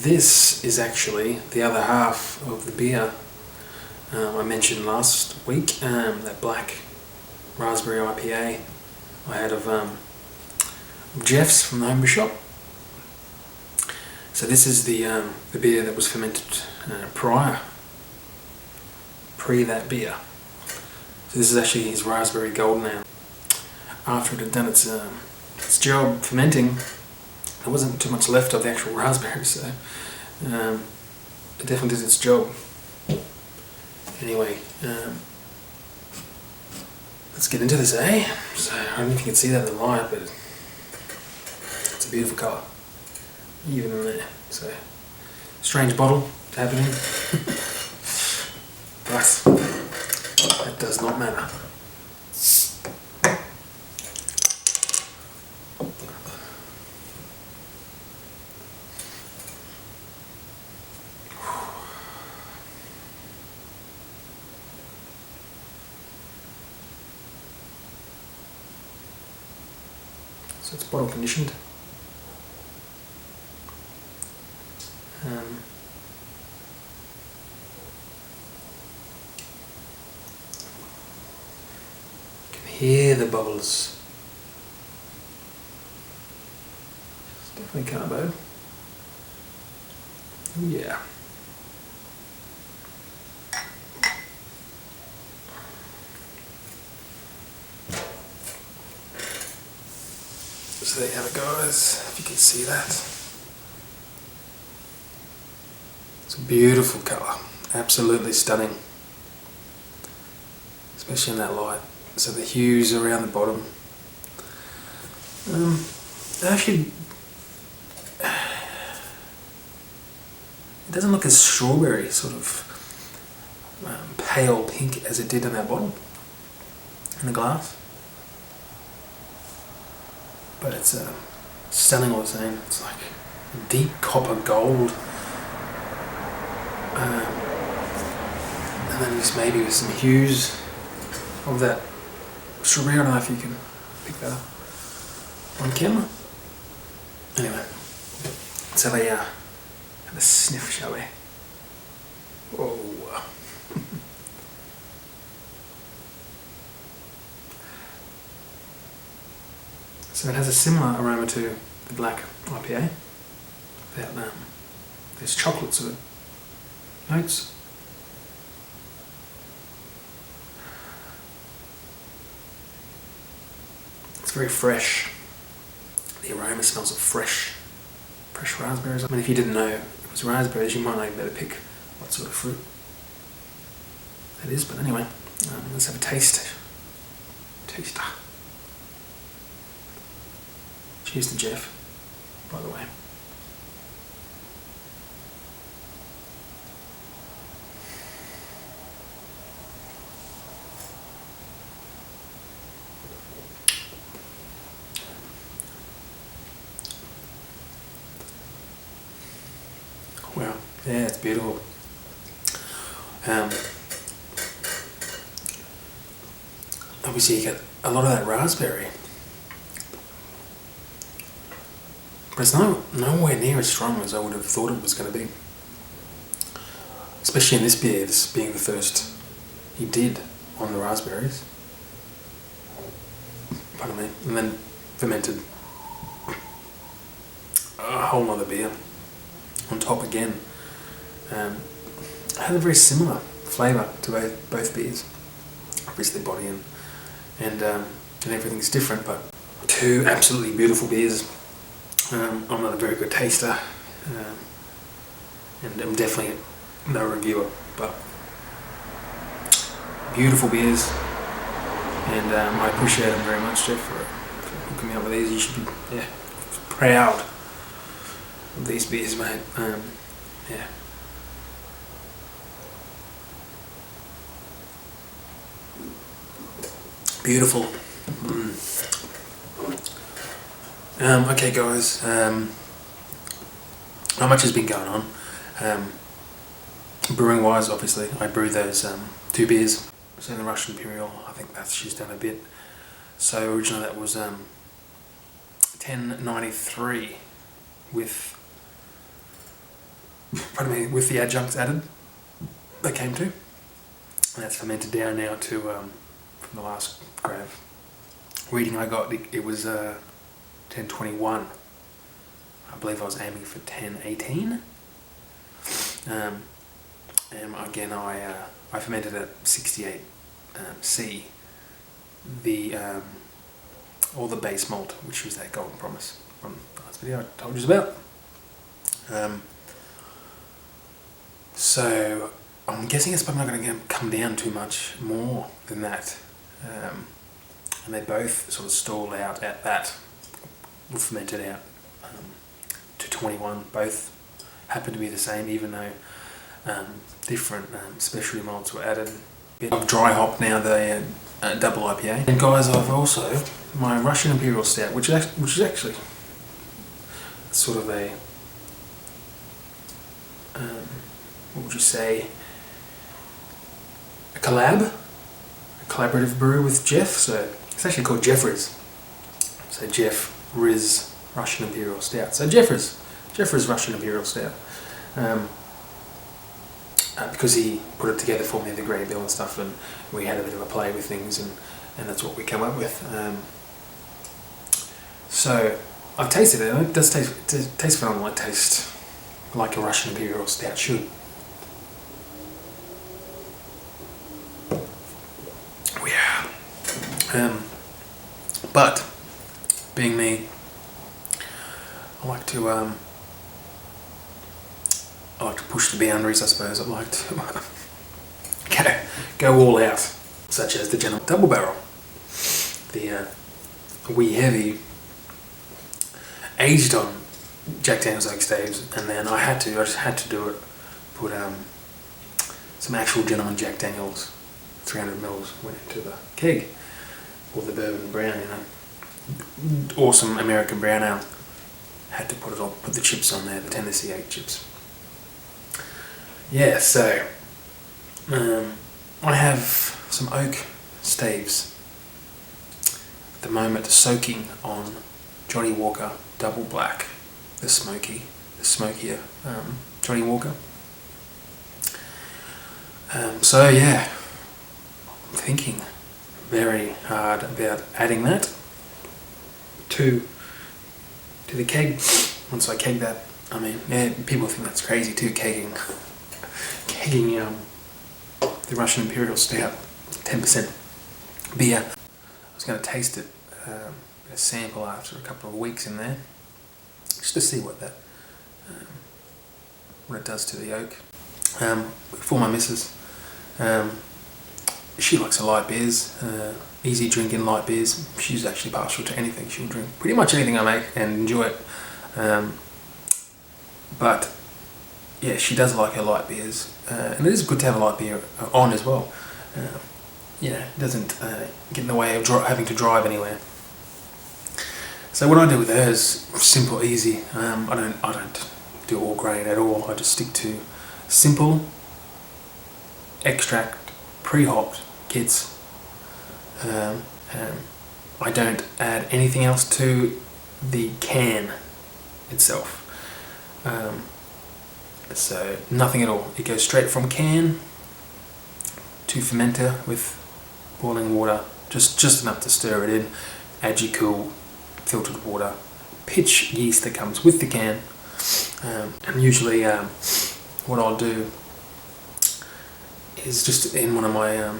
this is actually the other half of the beer I mentioned last week, that black raspberry IPA I had of Jeff's from the homebrew shop. So this is the beer that was fermented pre that beer. So this is actually his raspberry golden ale. After it had done its job fermenting, there wasn't too much left of the actual raspberries, so it definitely did its job. Anyway, let's get into this, eh? So I don't know if you can see that in the light, but it's a beautiful colour, even in there. So strange bottle to have it in, but that does not matter. So it's bottle conditioned. You can hear the bubbles. It's definitely carbo. Oh yeah. So there you have it, guys, if you can see that. It's a beautiful colour, absolutely stunning, especially in that light. So the hues around the bottom. Actually, it doesn't look as strawberry, sort of pale pink as it did in that bottle, in the glass. But it's stunning all the same. It's like deep copper gold. And then just maybe with some hues of that strawberry. I don't know if you can pick that up on camera. Anyway, let's have a sniff, shall we? Whoa. So it has a similar aroma to the black IPA. There's chocolate sort of notes. It's very fresh. The aroma smells of fresh raspberries. I mean, if you didn't know it was raspberries, you might not even be able to pick what sort of fruit that is. But anyway, let's have a taste. Taster. Cheers to Jeff, by the way. Wow, yeah, it's beautiful. Obviously you get a lot of that raspberry, but it's nowhere near as strong as I would have thought it was going to be. Especially in this beer, this being the first he did on the raspberries. Pardon me. And then fermented a whole other beer on top again. It had a very similar flavour to both beers. Obviously body and everything's different, but two absolutely beautiful beers. I'm not a very good taster, and I'm definitely no reviewer, but beautiful beers, and I appreciate them very much, Jeff, for hooking me up with these. You should be proud of these beers, mate. Yeah. Beautiful. Okay, guys. Not much has been going on. Brewing wise, obviously, I brewed those two beers. So the Russian Imperial, I think she's done a bit. So originally that was 1093 with pardon me, with the adjuncts added, they came to. And that's fermented down now to, from the last grave reading I got, it was 1021. I believe I was aiming for 1018. And again, I fermented at 68 C, all the base malt, which was that Golden Promise from the last video I told you about. So I'm guessing it's probably not going to come down too much more than that. And they both sort of stall out at that, were fermented out to 21. Both happen to be the same, even though different specialty malts were added. Bit of dry hop now, the double IPA. And guys, I've also my Russian Imperial Stout, which is actually sort of a what would you say, a collaborative brew with Jeff. So it's actually called Jeffrey's. So Jeff Riz Russian Imperial Stout. So Jeffrey's Russian Imperial Stout. Because he put it together for me, the grey bill and stuff, and we had a bit of a play with things, and that's what we come up with. So I've tasted it, and it does taste phenomenal. It tastes like a Russian Imperial Stout should. Yeah. But being me, I like to push the boundaries, I suppose. I like to go all out, such as the Gentleman Double Barrel, the wee heavy, aged on Jack Daniel's oak staves, and then I just had to do it. Put some actual Gentleman Jack Daniel's 300 mils went into the keg, or the bourbon brown, awesome American brown ale. Had to put the chips on there, the Tennessee 8 chips. Yeah, so I have some oak staves at the moment soaking on Johnny Walker Double Black, the smokier Johnny Walker. So yeah, I'm thinking very hard about adding that to the keg. Once I keg that, I mean, yeah, people think that's crazy too, kegging the Russian Imperial Stout, 10% beer. I was going to taste it, a sample after a couple of weeks in there, just to see what it does to the oak. For my missus, she likes her light beers, easy drinking light beers. She's actually partial to anything. She'll drink pretty much anything I make and enjoy it. But yeah, she does like her light beers, and it is good to have a light beer on as well. It doesn't get in the way of having to drive anywhere. So what I do with her is simple, easy. I don't do all grain at all. I just stick to simple extract, pre-hopped kits. I don't add anything else to the can itself. So nothing at all. It goes straight from can to fermenter with boiling water, just enough to stir it in. Add your cool filtered water, pitch yeast that comes with the can, and usually what I'll do is just in one of my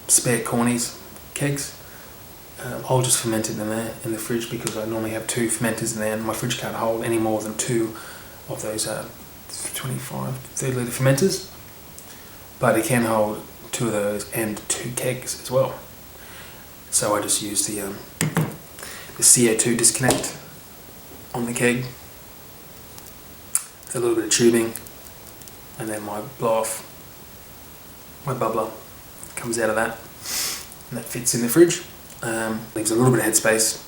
spare cornies kegs, I'll just ferment it in there in the fridge, because I normally have 2 fermenters in there, and my fridge can't hold any more than 2 of those 25, 30 litre fermenters, but it can hold 2 of those and 2 kegs as well. So I just use the CO2 disconnect on the keg, a little bit of tubing, and then my blow off, my bubbler comes out of that, and that fits in the fridge. Leaves a little bit of headspace,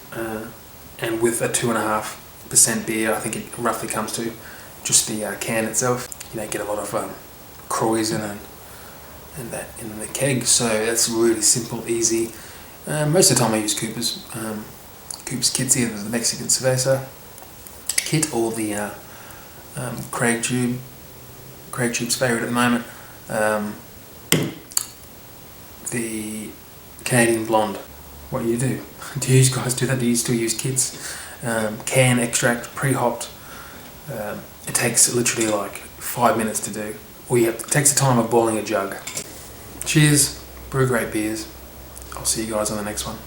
and with a 2.5% beer, I think it roughly comes to just the can itself. You don't get a lot of Croys and that in the keg, so that's really simple, easy. Most of the time I use Cooper's kits, either the Mexican Cerveza kit or the Craig tube Craig Sheep's favourite at the moment. The Canadian Blonde. What do? Do you guys do that? Do you still use kits? Can extract, pre-hopped. It takes literally like 5 minutes to do. It takes the time of boiling a jug. Cheers, brew great beers. I'll see you guys on the next one.